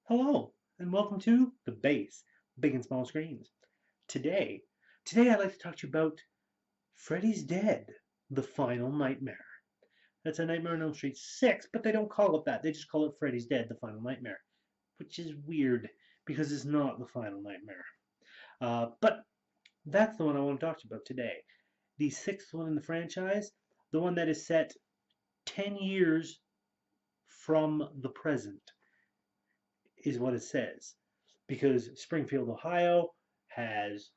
Hello, and welcome to the B.A.S.S, Big and Small Screens. Today, today I'd like to talk to you about Freddy's Dead, the Final Nightmare. That's a Nightmare on Elm Street 6, but they don't call it that. They just call it Freddy's Dead, the Final Nightmare, which is weird because it's not the Final Nightmare. But that's the one I want to talk to you about today. The sixth one in the franchise, the one that is set 10 years from the present, is what it says. Because Springfield, Ohio has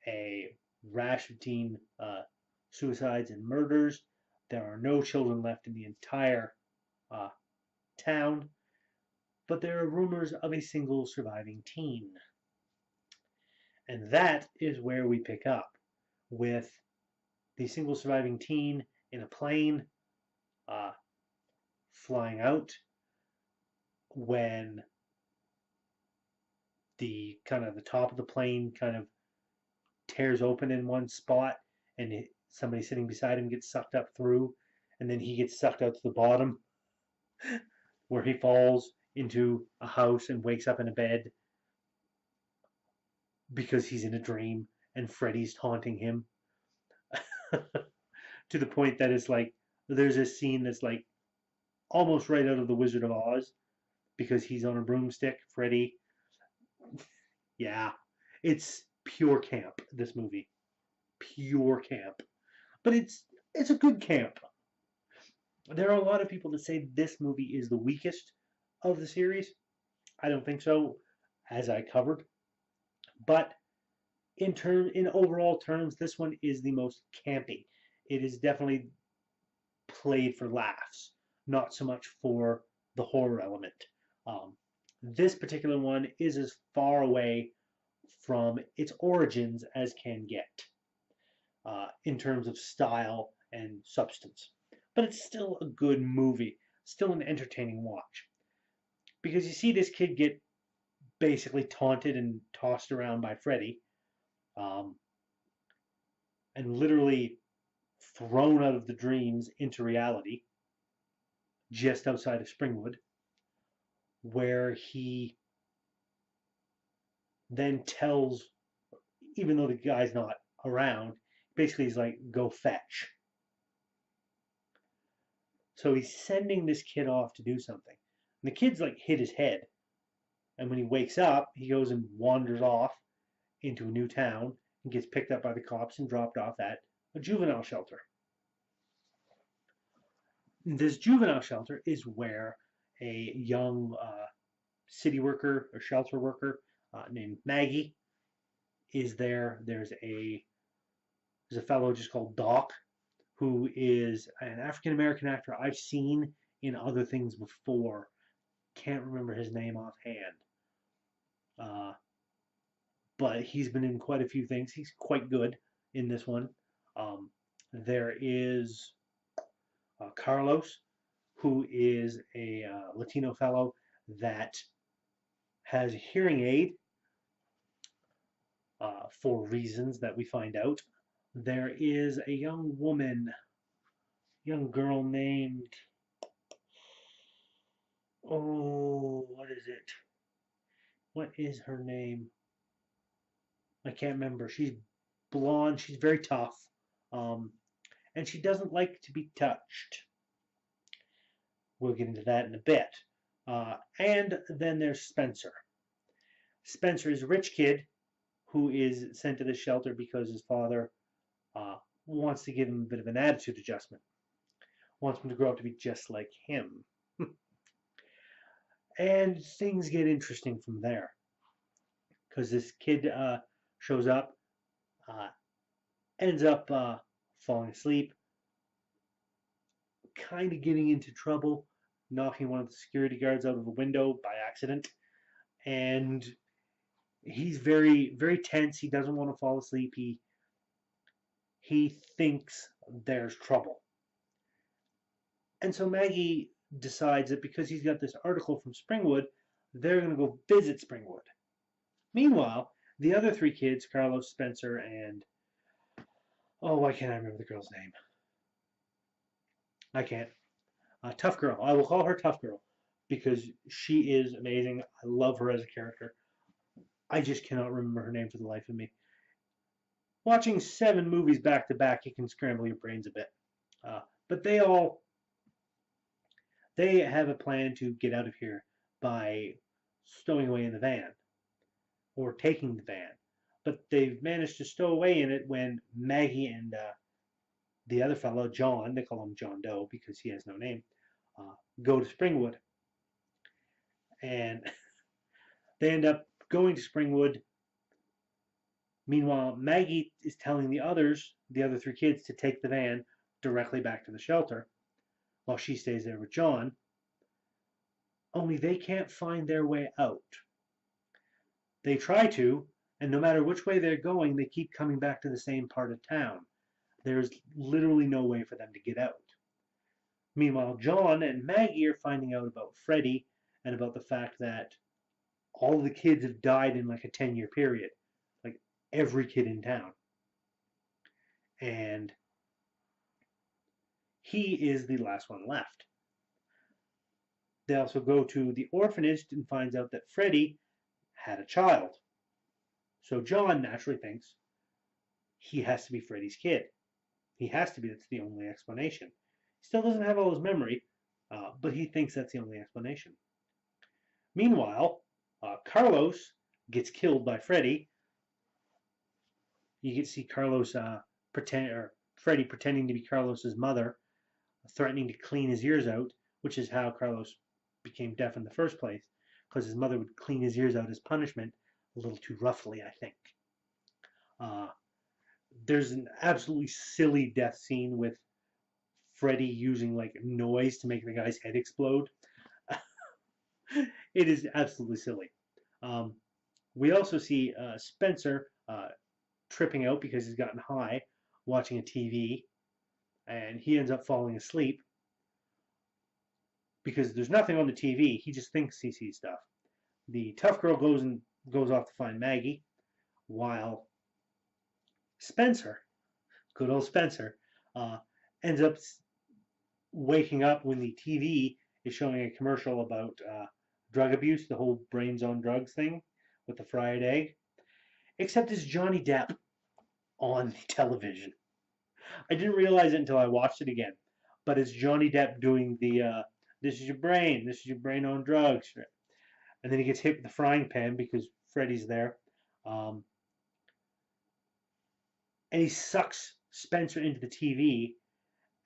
a rash of teen suicides and murders. There are no children left in the entire uh, town, but there are rumors of a single surviving teen. And that is where we pick up with the single surviving teen in a plane uh, flying out when the top of the plane kind of tears open in one spot and somebody sitting beside him gets sucked up through, and then he gets sucked out to the bottom where he falls into a house and wakes up in a bed because he's in a dream and Freddy's taunting him to the point that it's like there's a scene that's like almost right out of the Wizard of Oz because he's on a broomstick, Freddy. Yeah, it's pure camp, this movie. Pure camp. But it's a good camp. There are a lot of people that say this movie is the weakest of the series. I don't think so, as I covered. But in overall terms, this one is the most campy. It is definitely played for laughs, not so much for the horror element. This particular one is as far away from its origins as can get in terms of style and substance. But it's still a good movie, still an entertaining watch. Because you see this kid get basically taunted and tossed around by Freddy, um, and literally thrown out of the dreams into reality just outside of Springwood, where he then tells, even though the guy's not around, basically he's like, go fetch. So he's sending this kid off to do something. And the kid's like hit his head. And when he wakes up, he goes and wanders off into a new town and gets picked up by the cops and dropped off at a juvenile shelter. This juvenile shelter is where a young city worker or shelter worker named Maggie is there. There's a fellow just called Doc, who is an African American actor I've seen in other things before. Can't remember his name offhand. Uh, but he's been in quite a few things. He's quite good in this one. There is Carlos, who is a Latino fellow that has a hearing aid for reasons that we find out. There is a young girl named, oh, what is it? What is her name? I can't remember. She's blonde. She's very tough. Um, and she doesn't like to be touched. We'll get into that in a bit. And then there's Spencer. Spencer is a rich kid who is sent to the shelter because his father wants to give him a bit of an attitude adjustment. Wants him to grow up to be just like him. And things get interesting from there. Because this kid shows up, uh, ends up falling asleep, kind of getting into trouble, knocking one of the security guards out of a window by accident. And he's very, very tense. He doesn't want to fall asleep. He thinks there's trouble. And so Maggie decides that because he's got this article from Springwood, they're going to go visit Springwood. Meanwhile, the other three kids, Carlos, Spencer, and oh, why can't I remember the girl's name? I can't. Tough Girl. I will call her Tough Girl. because she is amazing. I love her as a character. I just cannot remember her name for the life of me. Watching 7 movies back to back, you can scramble your brains a bit. But they have a plan to get out of here by stowing away in the van or taking the van. But they've managed to stow away in it when Maggie and the other fellow, John, they call him John Doe because he has no name, go to Springwood. And they end up going to Springwood. Meanwhile, Maggie is telling the other 3 kids, to take the van directly back to the shelter while she stays there with John. Only they can't find their way out. They try to, and no matter which way they're going, they keep coming back to the same part of town. There's literally no way for them to get out. Meanwhile, John and Maggie are finding out about Freddy and about the fact that all the kids have died in like a 10-year period. Like every kid in town. And he is the last one left. They also go to the orphanage and finds out that Freddy had a child. So John naturally thinks he has to be Freddy's kid. He has to be. That's the only explanation. He still doesn't have all his memory, but he thinks that's the only explanation. Meanwhile, Carlos gets killed by Freddy. You get to see Carlos Freddy pretending to be Carlos's mother, threatening to clean his ears out, which is how Carlos became deaf in the first place, because his mother would clean his ears out as punishment a little too roughly, I think. There's an absolutely silly death scene with Freddy using like noise to make the guy's head explode. It is absolutely silly. We also see Spencer tripping out because he's gotten high watching a TV, and he ends up falling asleep because there's nothing on the TV. He just thinks he sees stuff. The tough girl goes off to find Maggie, while Spencer, good old Spencer, ends up waking up when the TV is showing a commercial about drug abuse, the whole brains on drugs thing with the fried egg. Except it's Johnny Depp on the television. I didn't realize it until I watched it again, but it's Johnny Depp doing the this is your brain on drugs. And then he gets hit with the frying pan because Freddy's there. And he sucks Spencer into the TV.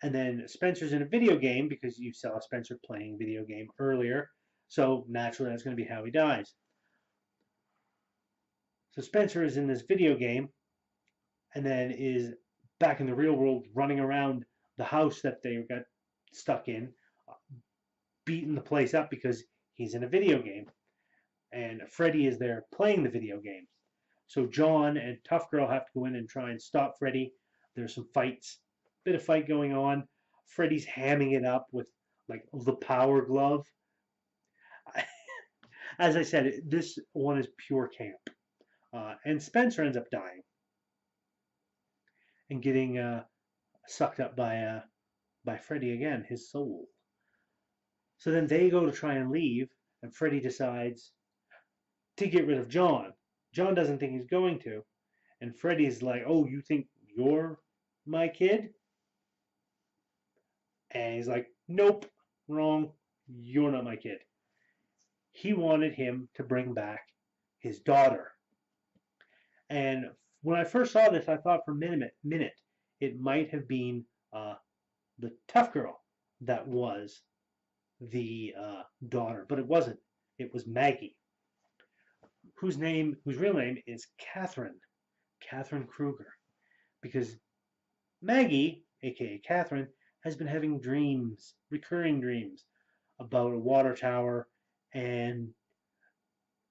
And then Spencer's in a video game because you saw Spencer playing a video game earlier. So naturally, that's going to be how he dies. So Spencer is in this video game and then is back in the real world running around the house that they got stuck in, beating the place up because he's in a video game. And Freddy is there playing the video game. So John and Tough Girl have to go in and try and stop Freddy. There's some fights, bit of fight going on. Freddy's hamming it up with like the power glove. As I said, this one is pure camp. And Spencer ends up dying and getting sucked up by Freddy again, his soul. So then they go to try and leave, and Freddy decides to get rid of John. John doesn't think he's going to, and Freddy's like, "Oh, you think you're my kid?" And he's like, "Nope, wrong. You're not my kid." He wanted him to bring back his daughter. And when I first saw this, I thought for a minute it might have been the tough girl that was the daughter, but it wasn't. It was Maggie, whose real name is Catherine Kruger, because Maggie, aka Catherine, has been having dreams, recurring dreams, about a water tower, and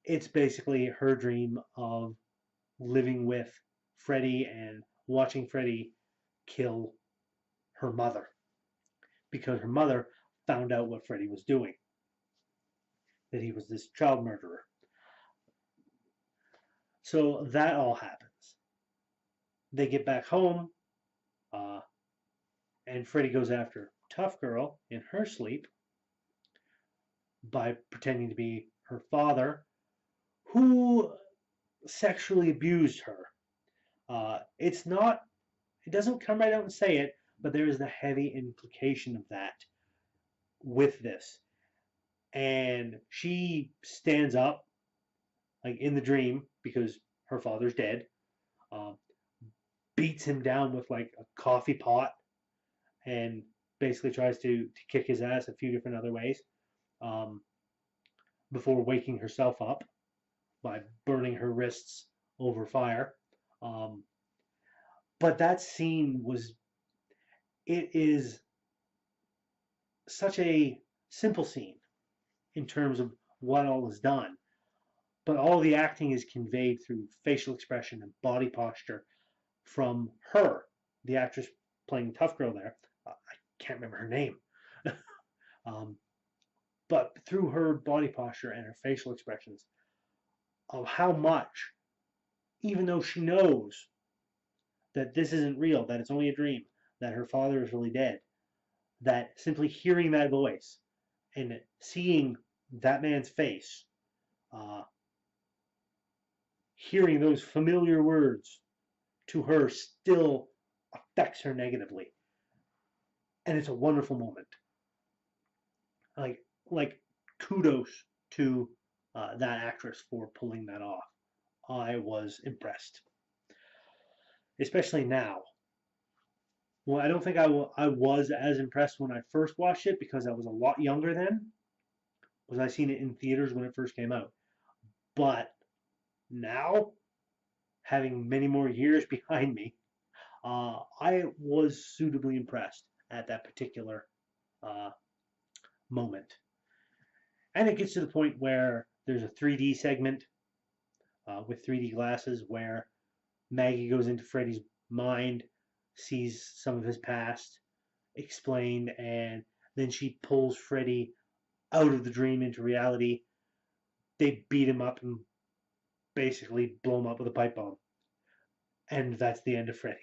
it's basically her dream of living with Freddy and watching Freddy kill her mother, because her mother found out what Freddy was doing, that he was this child murderer. So that all happens. They get back home, and Freddy goes after Tough Girl in her sleep. by pretending to be her father, who sexually abused her. It's not, it doesn't come right out and say it, but there is the heavy implication of that with this. And she stands up, like in the dream, because her father's dead, uh, beats him down with like a coffee pot, and basically tries to kick his ass a few different other ways, um, before waking herself up by burning her wrists over fire. Um, but that scene was, it is such a simple scene in terms of what all is done, but all the acting is conveyed through facial expression and body posture from her, the actress playing Tough Girl there. I can't remember her name. um, but through her body posture and her facial expressions, of how much, even though she knows that this isn't real, that it's only a dream, that her father is really dead, that simply hearing that voice and seeing that man's face, uh, hearing those familiar words to her still affects her negatively. And it's a wonderful moment. Like, like kudos to that actress for pulling that off. I was impressed, especially now. Well, I don't think I was as impressed when I first watched it because I was a lot younger then. Was I seen it in theaters when it first came out? But now, having many more years behind me, I was suitably impressed at that particular uh, moment. And it gets to the point where there's a 3D segment with 3D glasses where Maggie goes into Freddy's mind, sees some of his past explained, and then she pulls Freddy out of the dream into reality. They beat him up and basically blow him up with a pipe bomb. And that's the end of Freddy.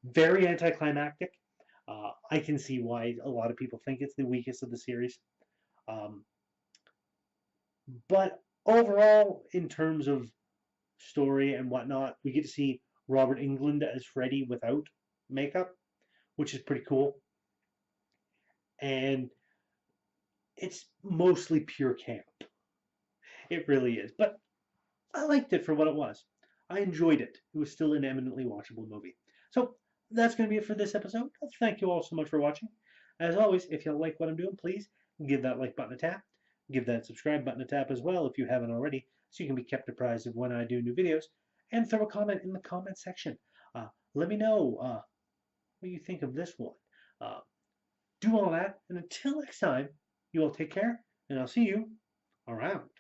Very anticlimactic. I can see why a lot of people think it's the weakest of the series. Um, but overall, in terms of story and whatnot, we get to see Robert Englund as Freddy without makeup, which is pretty cool. And it's mostly pure camp. It really is. But I liked it for what it was. I enjoyed it. It was still an eminently watchable movie. So that's going to be it for this episode. Thank you all so much for watching. As always, if you like what I'm doing, please give that like button a tap. Give that subscribe button a tap as well if you haven't already, so you can be kept apprised of when I do new videos. And throw a comment in the comment section. Let me know what you think of this one. Uh, do all that, and until next time, you all take care, and I'll see you around.